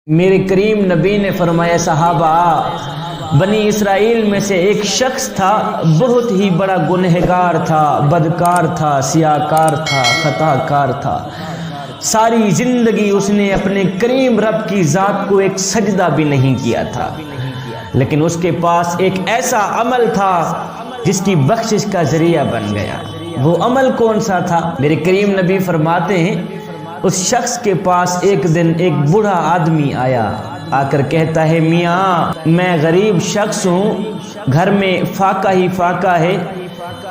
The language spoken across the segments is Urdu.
میرے کریم نبی نے فرمایا صحابہ بنی اسرائیل میں سے ایک شخص تھا، بہت ہی بڑا گنہگار تھا، بدکار تھا، سیاہکار تھا، خطا کار تھا۔ ساری زندگی اس نے اپنے کریم رب کی ذات کو ایک سجدہ بھی نہیں کیا تھا، لیکن اس کے پاس ایک ایسا عمل تھا جس کی بخشش کا ذریعہ بن گیا۔ وہ عمل کون سا تھا؟ میرے کریم نبی فرماتے ہیں اس شخص کے پاس ایک دن ایک بوڑھا آدمی آیا، آ کر کہتا ہے میاں میں غریب شخص ہوں، گھر میں فاقہ ہی فاقہ ہے،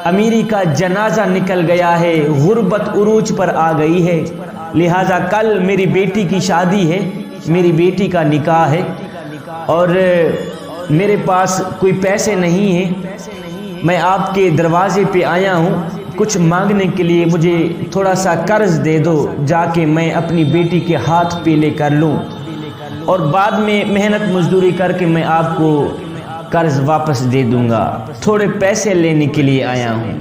امیری کا جنازہ نکل گیا ہے، غربت عروج پر آ گئی ہے، لہٰذا کل میری بیٹی کی شادی ہے، میری بیٹی کا نکاح ہے اور میرے پاس کوئی پیسے نہیں ہیں، میں آپ کے دروازے پہ آیا ہوں کچھ مانگنے کے لیے، مجھے تھوڑا سا قرض دے دو، جا کے میں اپنی بیٹی کے ہاتھ پیلے کر لوں اور بعد میں محنت مزدوری کر کے میں آپ کو قرض واپس دے دوں گا، تھوڑے پیسے لینے کے لیے آیا ہوں۔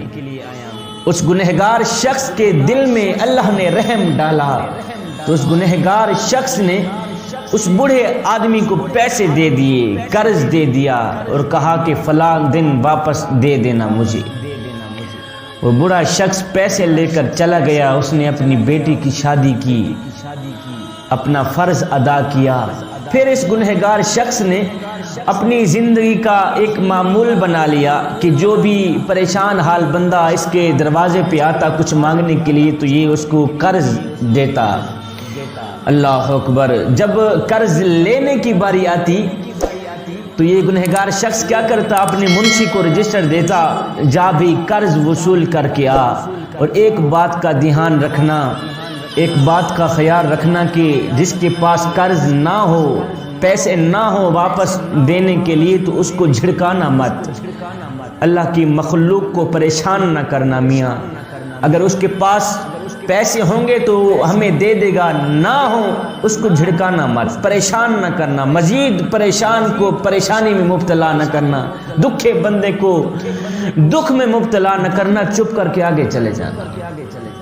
اس گنہگار شخص کے دل میں اللہ نے رحم ڈالا تو اس گنہگار شخص نے اس بوڑھے آدمی کو پیسے دے دیے، قرض دے دیا اور کہا کہ فلاں دن واپس دے دینا مجھے۔ وہ بوڑھا شخص پیسے لے کر چلا گیا، اس نے اپنی بیٹی کی شادی کی، اپنا فرض ادا کیا۔ پھر اس گنہگار شخص نے اپنی زندگی کا ایک معمول بنا لیا کہ جو بھی پریشان حال بندہ اس کے دروازے پہ آتا کچھ مانگنے کے لیے تو یہ اس کو قرض دیتا۔ اللہ اکبر۔ جب قرض لینے کی باری آتی تو یہ گنہگار شخص کیا کرتا؟ اپنے منشی کو رجسٹر دیتا، جا بھی قرض وصول کر کے آ، اور ایک بات کا دھیان رکھنا، ایک بات کا خیال رکھنا کہ جس کے پاس قرض نہ ہو، پیسے نہ ہو واپس دینے کے لیے تو اس کو جھڑکانا مت، اللہ کی مخلوق کو پریشان نہ کرنا میاں۔ اگر اس کے پاس پیسے ہوں گے تو ہمیں دے دے گا، نہ ہو اس کو جھڑکانا مت، پریشان نہ کرنا، مزید پریشان کو پریشانی میں مبتلا نہ کرنا، دکھے بندے کو دکھ میں مبتلا نہ کرنا، چپ کر کے آگے چلے جانا۔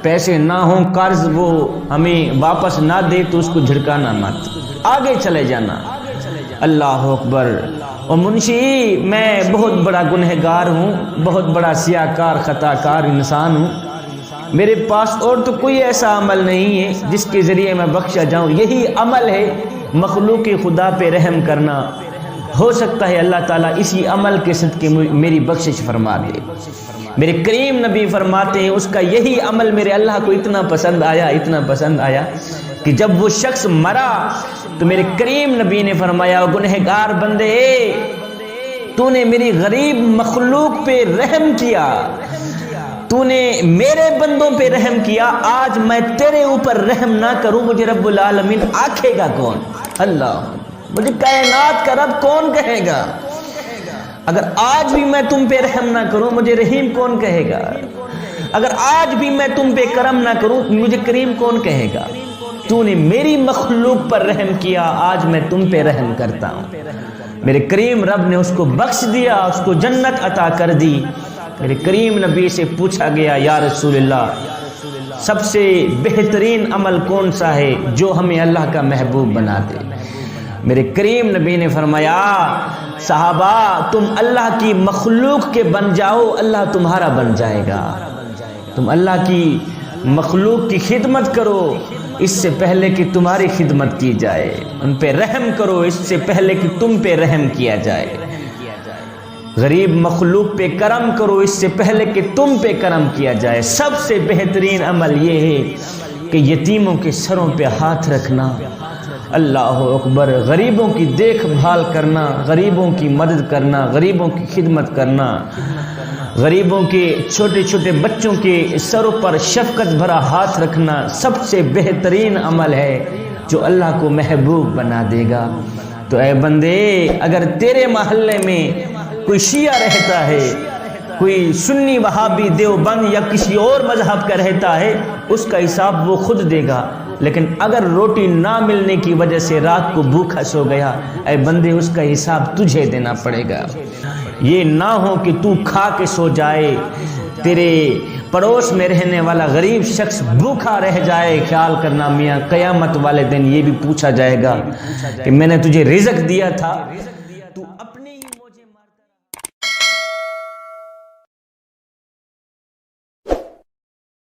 پیسے نہ ہوں، قرض وہ ہمیں واپس نہ دے تو اس کو جھڑکانا مت، آگے چلے جانا۔ اللہ اکبر۔ اور منشی میں بہت بڑا گنہگار ہوں، بہت بڑا سیاہکار خطا کار انسان ہوں، میرے پاس اور تو کوئی ایسا عمل نہیں ہے جس کے ذریعے میں بخشا جاؤں، یہی عمل ہے مخلوق خدا پہ رحم کرنا، ہو سکتا ہے اللہ تعالیٰ اسی عمل کے صدقے میری بخشش فرما دے۔ میرے کریم نبی فرماتے ہیں اس کا یہی عمل میرے اللہ کو اتنا پسند آیا، اتنا پسند آیا کہ جب وہ شخص مرا تو میرے کریم نبی نے فرمایا گنہگار بندے تو نے میری غریب مخلوق پہ رحم کیا، تو نے میرے بندوں پہ رحم کیا، آج میں تیرے اوپر رحم نہ کروں مجھے رب العالمین آکھے گا کون؟ اللہ، مجھے کائنات کا رب کون کہے گا؟ اگر آج بھی میں تم پہ رحم نہ کروں مجھے رحیم کون کہے گا؟ اگر آج بھی میں تم پہ کرم نہ کروں مجھے کریم کون کہے گا؟ تو نے میری مخلوق پر رحم کیا، آج میں تم پہ رحم کرتا ہوں۔ میرے کریم رب نے اس کو بخش دیا، اس کو جنت عطا کر دی۔ میرے کریم نبی سے پوچھا گیا یا رسول اللہ سب سے بہترین عمل کون سا ہے جو ہمیں اللہ کا محبوب بنا دے؟ میرے کریم نبی نے فرمایا صحابہ تم اللہ کی مخلوق کے بن جاؤ، اللہ تمہارا بن جائے گا۔ تم اللہ کی مخلوق کی خدمت کرو اس سے پہلے کہ تمہاری خدمت کی جائے، ان پہ رحم کرو اس سے پہلے کہ تم پہ رحم کیا جائے، غریب مخلوق پہ کرم کرو اس سے پہلے کہ تم پہ کرم کیا جائے۔ سب سے بہترین عمل یہ ہے کہ یتیموں کے سروں پہ ہاتھ رکھنا، اللہ اکبر، غریبوں کی دیکھ بھال کرنا، غریبوں کی مدد کرنا، غریبوں کی خدمت کرنا، غریبوں کے چھوٹے چھوٹے بچوں کے سروں پر شفقت بھرا ہاتھ رکھنا سب سے بہترین عمل ہے جو اللہ کو محبوب بنا دے گا۔ تو اے بندے اگر تیرے محلے میں کوئی شیعہ رہتا ہے، کوئی سنی وہابی دیوبند یا کسی اور مذہب کا رہتا ہے اس کا حساب وہ خود دے گا، لیکن اگر روٹی نہ ملنے کی وجہ سے رات کو بھوکا سو گیا اے بندے اس کا حساب تجھے دینا پڑے گا۔ یہ نہ ہو کہ تو کھا کے سو جائے، تیرے پڑوس میں رہنے والا غریب شخص بھوکا رہ جائے، خیال کرنا میاں قیامت والے دن یہ بھی پوچھا جائے گا کہ میں نے تجھے رزق دیا تھا، تو اپنے ہی